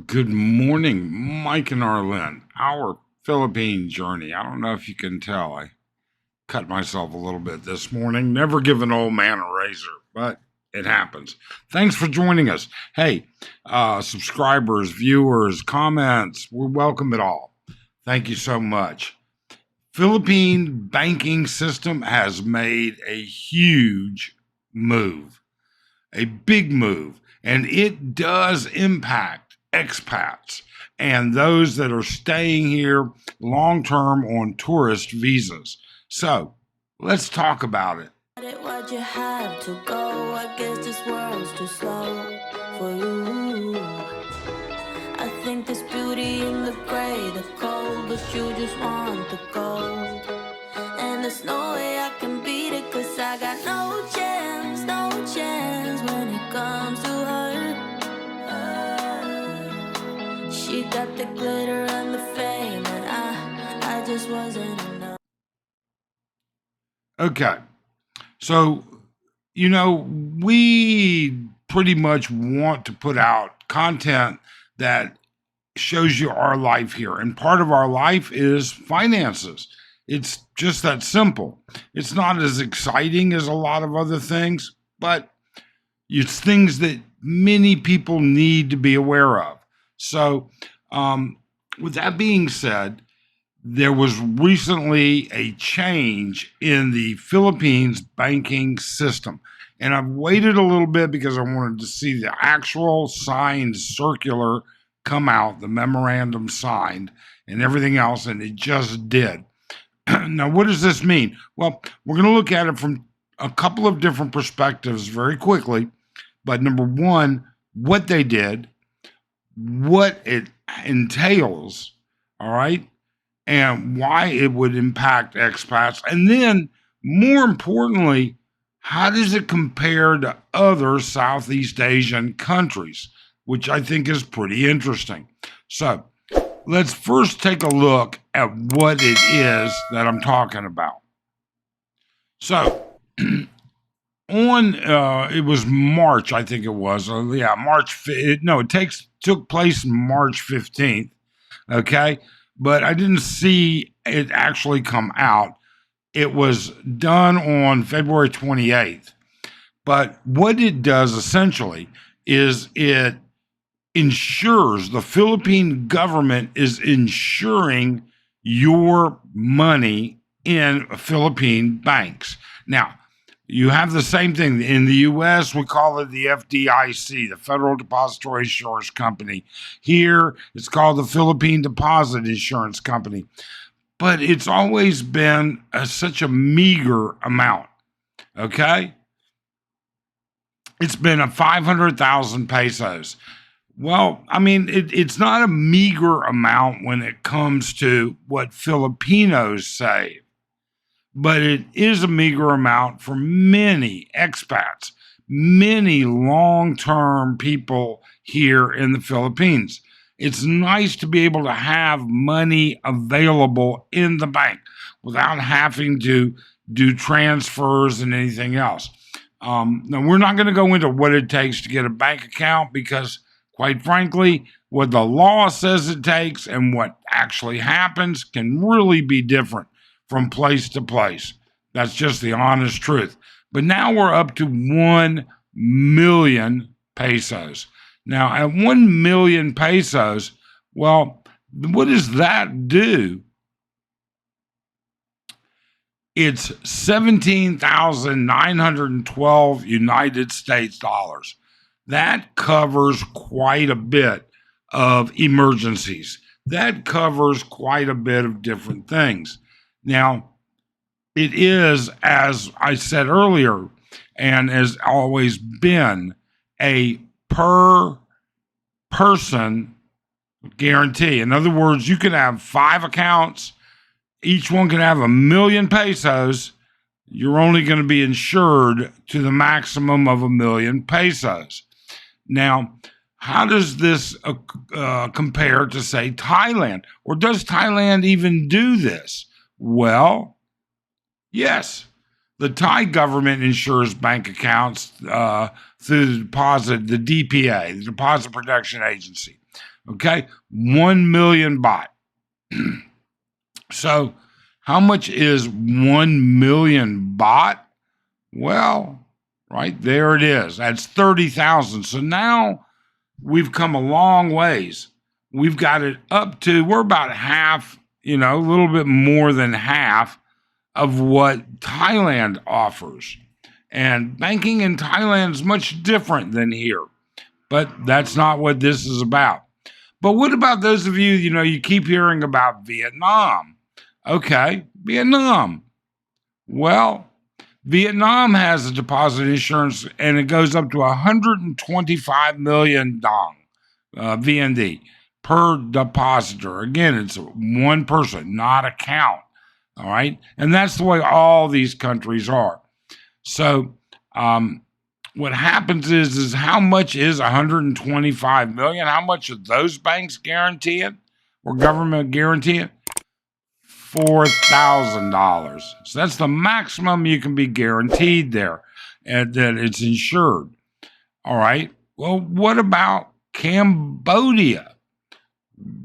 Good morning, Mike and Arlen. Our Philippine journey. I don't know if you can tell. I cut myself a little bit this morning. Never give an old man a razor, but it happens. Thanks for joining us. Hey, subscribers, viewers, comments, we welcome it all. Thank you so much. Philippine banking system has made a huge move, a big move, and it does impact expats and those that are staying here long term on tourist visas. So let's talk about it. Why'd you have to go? I guess this world's too slow for you. I think there's beauty in the gray, the cold, but you just want the gold. And there's no way I can beat it, cause I got no chance, no chance when it comes to her. She got the glitter and the fame, and I just wasn't enough. Okay. So, we pretty much want to put out content that shows you our life here. And part of our life is finances. It's just that simple. It's not as exciting as a lot of other things, but it's things that many people need to be aware of. So, with that being said, there was recently a change in the Philippines banking system. And I've waited a little bit because I wanted to see the actual signed circular come out, the memorandum signed, and everything else, and it just did. Now, what does this mean? Well, we're going to look at it from a couple of different perspectives very quickly. But number one, what they did, what it entails, all right, and why it would impact expats. And then, more importantly, how does it compare to other Southeast Asian countries, which I think is pretty interesting. So, let's first take a look at what it is that I'm talking about. So, it was March, I think it was. March. It took place March 15th. Okay, but I didn't see it actually come out. It was done on February 28th. But what it does essentially is it ensures, the Philippine government is insuring your money in Philippine banks. Now, you have the same thing. In the U.S., we call it the FDIC, the Federal Depository Insurance Company. Here, it's called the Philippine Deposit Insurance Company. But it's always been such a meager amount, okay? It's been 500,000 pesos. Well, I mean, it's not a meager amount when it comes to what Filipinos save, but it is a meager amount for many expats, many long-term people here in the Philippines. It's nice to be able to have money available in the bank without having to do transfers and anything else. Now, we're not going to go into what it takes to get a bank account because, quite frankly, what the law says it takes and what actually happens can really be different from place to place. That's just the honest truth. But now we're up to 1 million pesos. Now, at 1 million pesos, well, what does that do? It's 17,912 United States dollars. That covers quite a bit of emergencies. That covers quite a bit of different things. Now, it is, as I said earlier, and has always been, a per person guarantee. In other words, you can have 5 accounts, each one can have 1 million pesos. You're only going to be insured to the maximum of 1 million pesos. Now, how does this compare to, say, Thailand? Or does Thailand even do this? Well, yes. The Thai government insures bank accounts through the DPA, the Deposit Protection Agency. Okay, 1 million baht. So, how much is 1 million baht? Well, right there it is. That's 30,000. So now we've come a long ways. We've got it up to, we're about half, a little bit more than half of what Thailand offers. And banking in Thailand is much different than here. But that's not what this is about. But what about those of you, you keep hearing about Vietnam? Okay, Vietnam. Well, Vietnam has a deposit insurance and it goes up to 125 million dong, VND, per depositor. Again, it's one person, not a count. All right. And that's the way all these countries are. So, what happens is how much is 125 million? How much are those banks guaranteeing or government guaranteeing? $4,000. So that's the maximum you can be guaranteed there, and that it's insured. All right. Well, what about Cambodia?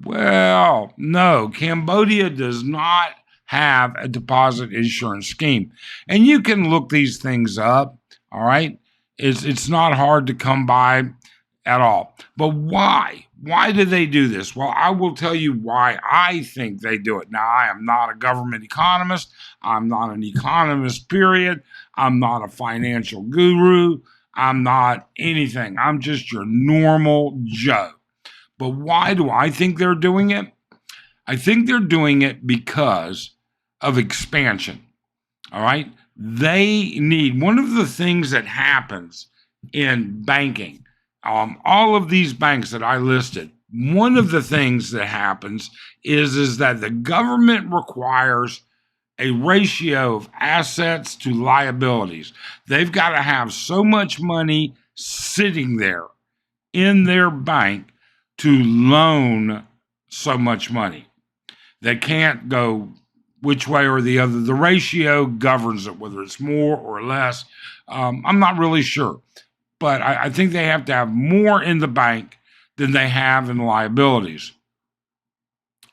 Well, no, Cambodia does not have a deposit insurance scheme. And you can look these things up. All right. It's not hard to come by at all. But why? Why do they do this? Well, I will tell you why I think they do it. Now, I am not a government economist. I'm not an economist, period. I'm not a financial guru. I'm not anything. I'm just your normal Joe. But why do I think they're doing it? I think they're doing it because of expansion. All right? They need, one of the things that happens in banking, all of these banks that I listed, one of the things that happens is that the government requires a ratio of assets to liabilities. They've got to have so much money sitting there in their bank to loan so much money. They can't go which way or the other. The ratio governs it, whether it's more or less. I'm not really sure. But I think they have to have more in the bank than they have in liabilities.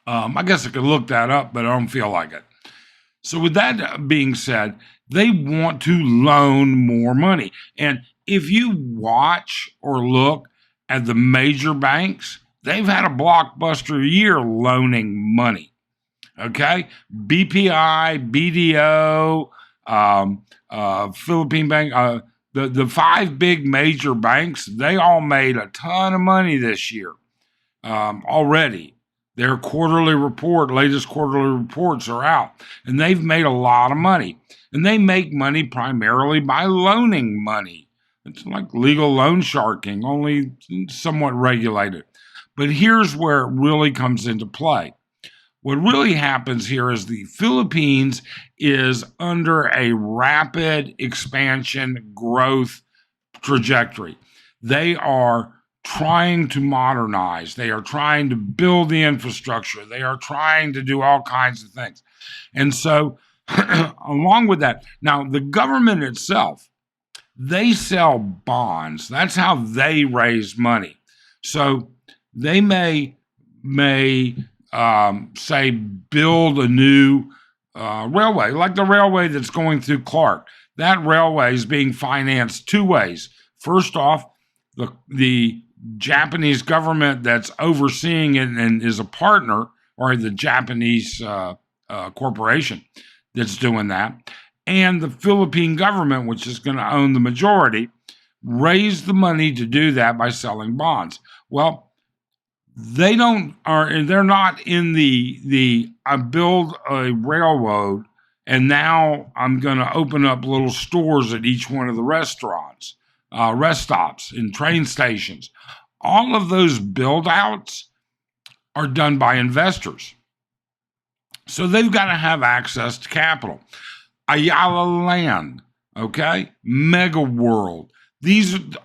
I guess I could look that up, but I don't feel like it. So with that being said, they want to loan more money. And if you watch or look at the major banks, they've had a blockbuster year loaning money. Okay, BPI, BDO, Philippine Bank, the five big major banks, they all made a ton of money this year already. Their latest quarterly reports are out, and they've made a lot of money. And they make money primarily by loaning money. It's like legal loan sharking, only somewhat regulated. But here's where it really comes into play. What really happens here is the Philippines is under a rapid expansion growth trajectory. They are trying to modernize. They are trying to build the infrastructure. They are trying to do all kinds of things. And so, along with that, now the government itself, they sell bonds. That's how they raise money. So they may say, build a new railway, like the railway that's going through Clark. That railway is being financed two ways. First off, the Japanese government that's overseeing it and is a partner, or the Japanese corporation that's doing that, and the Philippine government, which is going to own the majority, raised the money to do that by selling bonds. Well, they're not in the I build a railroad and now I'm going to open up little stores at each one of the rest stops and train stations. All of those build outs are done by investors. So they've got to have access to capital. Ayala Land, okay? Mega World.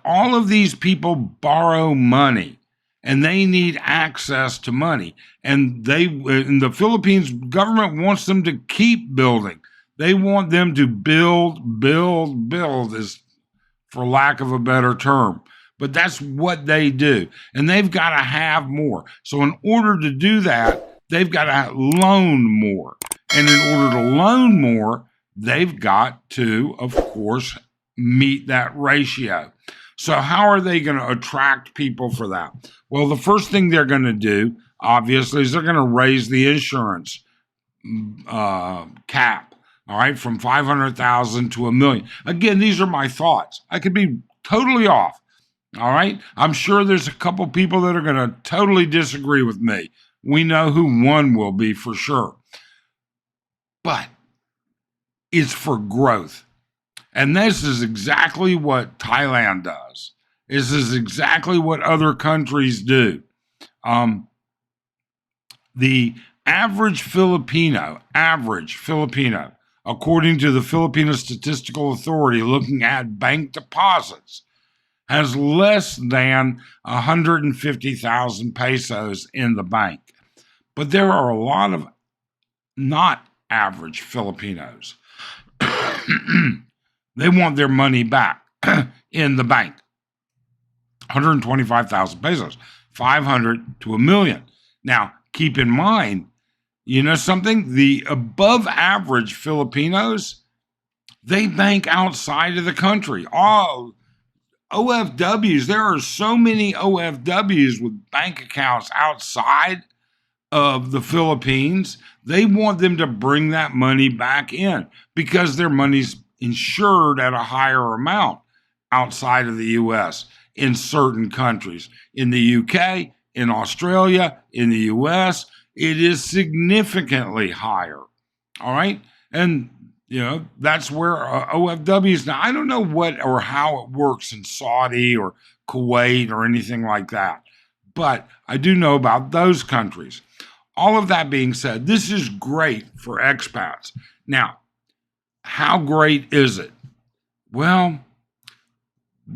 All of these people borrow money. And they need access to money. And the Philippines government wants them to keep building. They want them to build, is for lack of a better term. but that's what they do. And they've got to have more. So in order to do that, they've got to loan more. And in order to loan more, they've got to, of course, meet that ratio. So how are they going to attract people for that? Well, the first thing they're going to do, obviously, is they're going to raise the insurance cap, all right, from 500,000 to $1 million. Again, these are my thoughts. I could be totally off, all right? I'm sure there's a couple people that are going to totally disagree with me. We know who one will be for sure. But it's for growth. And this is exactly what Thailand does. This is exactly what other countries do. The average Filipino, according to the Filipino Statistical Authority looking at bank deposits, has less than 150,000 pesos in the bank. But there are a lot of not average Filipinos. They want their money back in the bank. 125,000 pesos, 500 to $1 million. Now, keep in mind, you know something? The above average Filipinos, they bank outside of the country. Oh, OFWs, there are so many OFWs with bank accounts outside of the Philippines. They want them to bring that money back in because their money's insured at a higher amount outside of the U.S. in certain countries. In the UK, in Australia, in the U.S., it is significantly higher. All right? And, you know, that's where OFWs, now I don't know what or how it works in Saudi or Kuwait or anything like that, but I do know about those countries. All of that being said, this is great for expats. Now, how great is it? Well,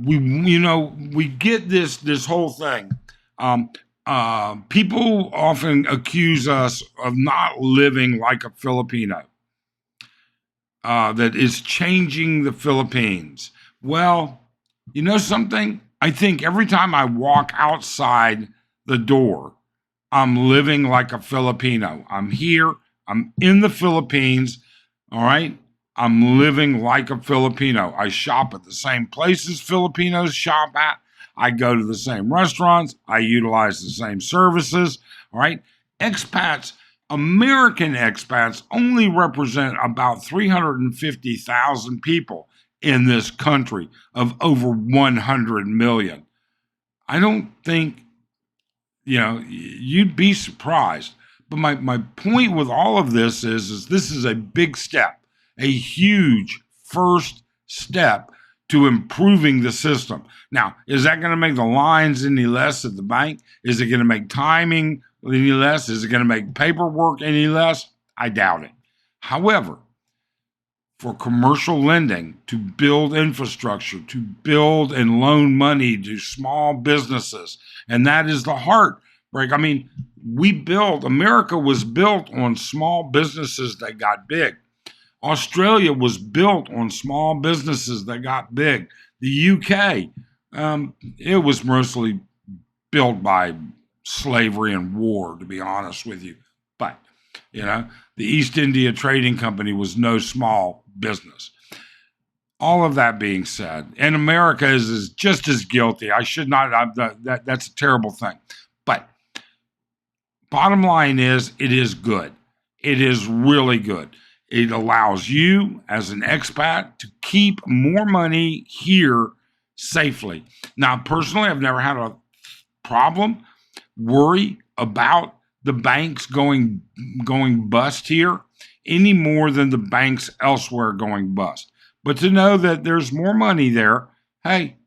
we get this whole thing. People often accuse us of not living like a Filipino, that is changing the Philippines. Well, you know something? I think every time I walk outside the door, I'm living like a Filipino. I'm here. I'm in the Philippines. All right. I'm living like a Filipino. I shop at the same places Filipinos shop at. I go to the same restaurants. I utilize the same services. All right. Expats, American expats, only represent about 350,000 people in this country of over 100 million. I don't think, you'd be surprised. But my point with all of this is this is a big step. A huge first step to improving the system. Now, is that going to make the lines any less at the bank? Is it going to make timing any less? Is it going to make paperwork any less? I doubt it. However, for commercial lending, to build infrastructure, to build and loan money to small businesses, and that is the heartbreak. I mean, America was built on small businesses that got big. Australia was built on small businesses that got big. The UK, it was mostly built by slavery and war, to be honest with you. But, the East India Trading Company was no small business. All of that being said, and America is just as guilty. I should not, that's a terrible thing. But bottom line is, it is good. It is really good. It allows you as an expat to keep more money here safely. Now, personally, I've never had a worry about the banks going bust here any more than the banks elsewhere going bust. But to know that there's more money there, hey,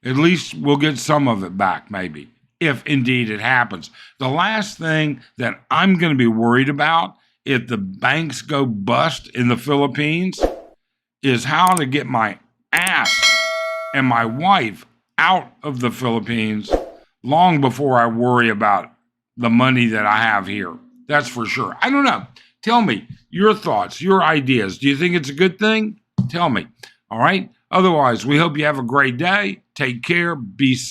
at least we'll get some of it back, maybe, if indeed it happens. The last thing that I'm going to be worried about if the banks go bust in the Philippines is how to get my ass and my wife out of the Philippines long before I worry about the money that I have here. That's for sure. I don't know. Tell me your thoughts, your ideas. Do you think it's a good thing? Tell me. All right. Otherwise, we hope you have a great day. Take care. Be safe.